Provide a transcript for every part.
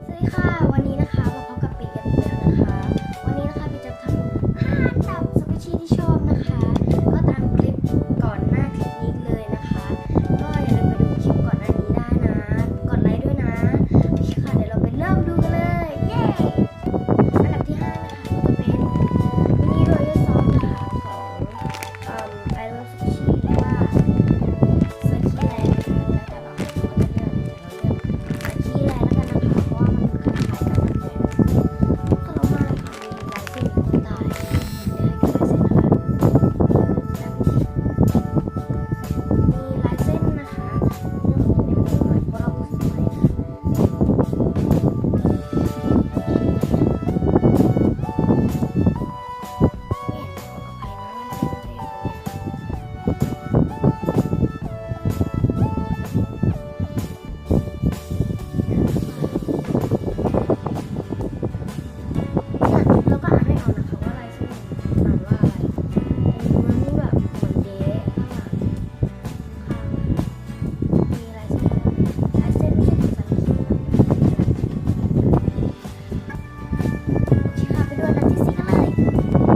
สวัสดีค่ะวันนี้นะคะมาพบกับปีกันอีกแล้วนะคะวันนี้นะคะปีจะทำ5อันดับสปีชีส์ที่ชอบนะคะก็ตามคลิปก่อนหน้าคลิปนี้เลยนะคะก็อย่าลืมไปดูคลิปก่อนหน้านี้ได้นะกดไลค์ด้วยนะโอเคค่ะเดี๋ยวเราไปเริ่มดูกันเลยเย้อันดับที่5นะคะก็จะเป็นมินิโรยัลซอสนะคะของI Love Sushi หรือว่าสกีแลนด์นะคะแล้วแต่เราจะเลือกแต่เราเลือกสกีแลนด์แล้วกันนะคะเพราะว่ามันคล้ายๆกันนะก็เรามาค่ะมีลายเส้นอยู่ข้างใต้เดี๋ยวให้ลายเส้นนะคะมีลายเส้นนะคะเรื่องของเล่มหน่อยเพราะเราสวยค่ะเนี่ยขออภัยนะลายเส้นจะอยู่ตรงนี้เราก็อ่านให้ออกนะคะว่าลายเส้นอ่านว่าอะไรมันนี่แบบเหมือนเดะข้างหลังมีลายเส้นไม่ใช่ของสันนิษฐานโอเคค่ะไปดูอันดับที่4กันเลย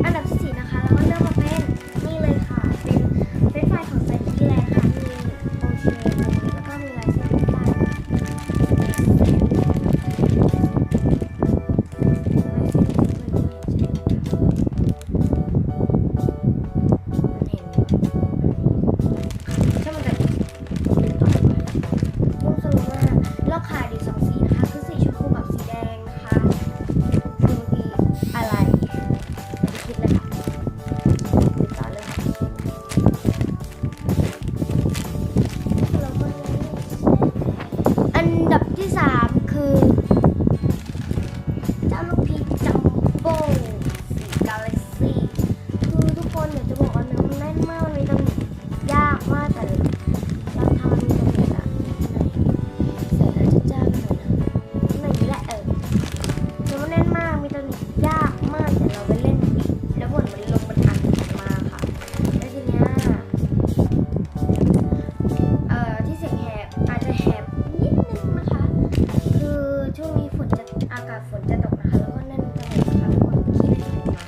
อันดับที่4นะคะเราก็เลือกมาเป็นนี่เลยค่ะเป็นเฟรนช์ฟรายของไซคีแลนด์ค่ะมีโอเคตรงนี้แล้วก็มีลายเส้นข้างใต้เราขายดี2สีนะคะคือสีชมพูกับสีแดงนะคะคือบางทีอะไรไม่คิดเลยค่ะติดต่อเลยอันดับที่3คือเจ้าลูกพีชจัมโบ้สีกาแล็กซี่คือทุกคนเดี๋ยวจะบอกว่าเนื้อมันแน่นมากมันมีตำหนิยากมากแต่เราทำมีตำหนิอะใส่แล้วจะจ้าหน่อยนะหน่อยนี้แหละเนื้อมันแน่นมากมีตำหนิยากมากแต่เราไปเล่นอีกแล้วผลมันลงมันอัดมาค่ะแล้วทีเนี้ยที่เสียงแหบอาจจะแหบนิดนึงนะคะคือช่วงนี้อากาศฝนจะตกนะคะแล้วก็แน่นจมูกนะคะแล้วก็ขี้เล่นออกมา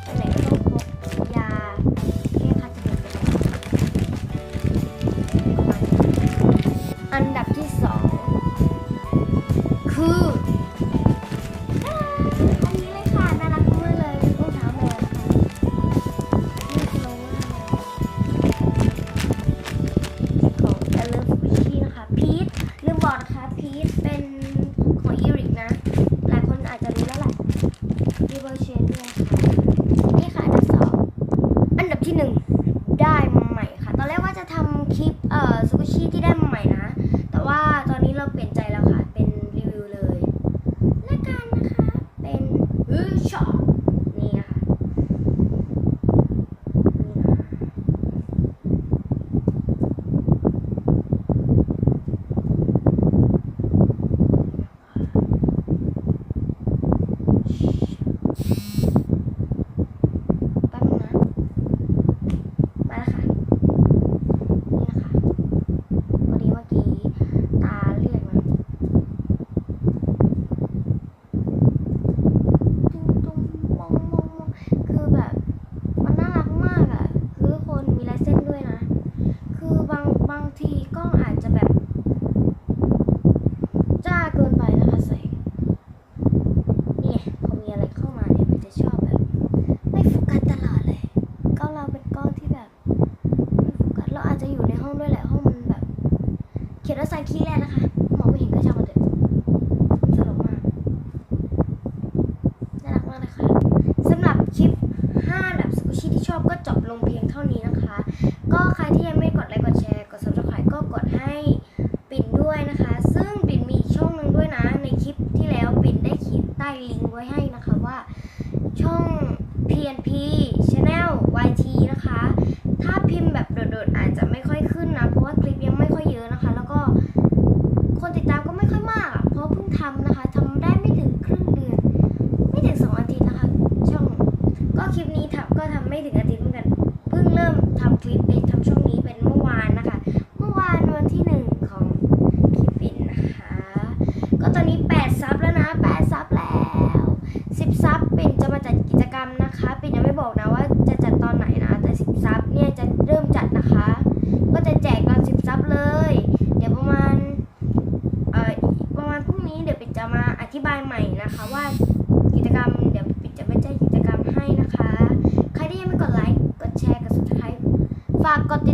ไปไหนก็ต้องพกยาแก้คัดจมูกไปอันดับที่2คืออันนี้เลยค่ะน่ารักมากเลยเป็นรองเท้าแมวค่ะนี่คือโลโก้ของ I Love Sushi นะคะพีทลืมบอกนะคะพีทเป็นของอีริกนะหลายคนอาจจะรู้ ปิดยังไม่บอกนะว่าจะจัดตอนไหนนะแต่10 ซับเนี่ยจะเริ่มจัดนะคะ ก็จะแจกตอน10 ซับเลย เดี๋ยวประมาณพรุ่งนี้เดี๋ยวปิดจะมาอธิบายใหม่นะคะว่ากิจกรรมเดี๋ยวปิดจะไปแจ้งกิจกรรมให้นะคะใครที่ยังไม่กดไลค์กดแชร์กด subscribe ฝากกดติด